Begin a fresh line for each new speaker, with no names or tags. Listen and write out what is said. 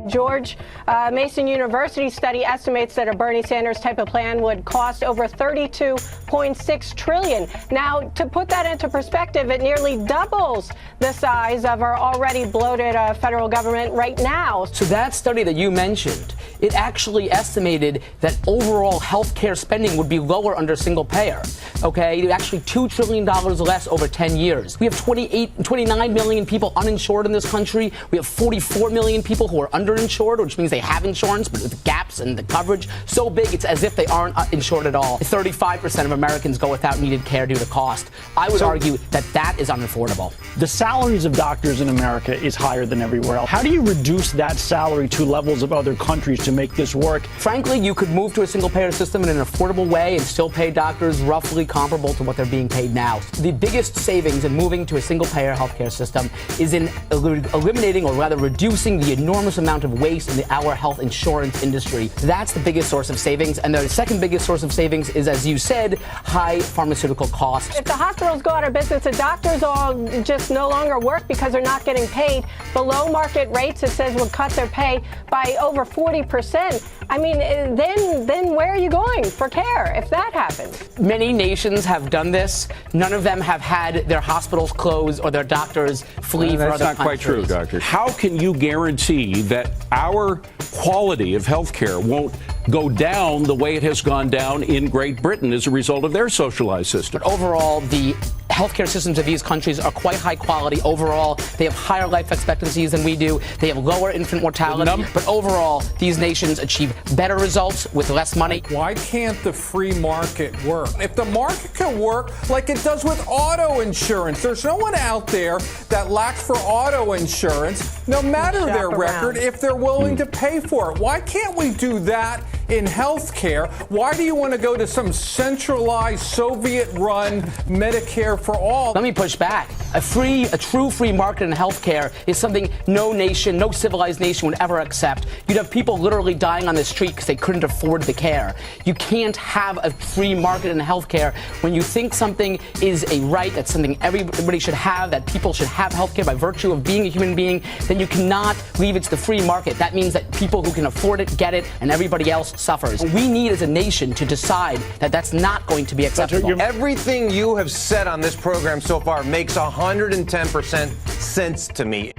George Mason University study estimates that a Bernie Sanders type of plan would cost over $32.6 trillion. Now, to put that into perspective, it nearly doubles the size of our already bloated federal government right now.
So that study that you mentioned, it actually estimated that overall health care spending would be lower under single payer. Okay, actually $2 trillion less over 10 years. We have 29 million people uninsured in this country. We have 44 million people who are underinsured, which means they have insurance, but with gaps in the coverage so big it's as if they aren't insured at all. 35% of Americans go without needed care due to cost. I would argue that that is unaffordable.
The salaries of doctors in America is higher than everywhere else. How do you reduce that salary to levels of other countries to make this work?
Frankly, you could move to a single-payer system in an affordable way and still pay doctors roughly comparable to what they're being paid now. The biggest savings in moving to a single-payer healthcare system is in eliminating, or rather reducing, the enormous amount of waste in our health insurance industry. That's the biggest source of savings. And the second biggest source of savings is, as you said, high pharmaceutical costs.
If the hospitals go out of business, the doctors all just no longer work because they're not getting paid below market rates. It says would cut their pay by over 40%. I mean, then where are you going for care if that happens?
Many nations have done this. None of them have had their hospitals close or their doctors flee for other countries.
That's not quite true, Doctor. How can you guarantee that our quality of health care won't go down the way it has gone down in Great Britain as a result of their socialized system?
But overall, the healthcare systems of these countries are quite high quality. Overall, they have higher life expectancies than we do. They have lower infant mortality. But overall, these nations achieve better results with less money.
Why can't the free market work? If the market can work like it does with auto insurance, there's no one out there that lacks for auto insurance, no matter their record, if they're willing to pay for it. Why can't we do that in health care? Why do you want to go to some centralized Soviet-run Medicare for all?
Let me push back. A true free market in health care is something no nation, no civilized nation would ever accept. You'd have people literally dying on the street because they couldn't afford the care. You can't have a free market in health care when you think something is a right, that's something everybody should have, that people should have health care by virtue of being a human being, then you cannot leave it to the free market. That means that people who can afford it get it and everybody else suffers. We need as a nation to decide that that's not going to be acceptable.
Everything you have said on this program so far makes 110% sense to me.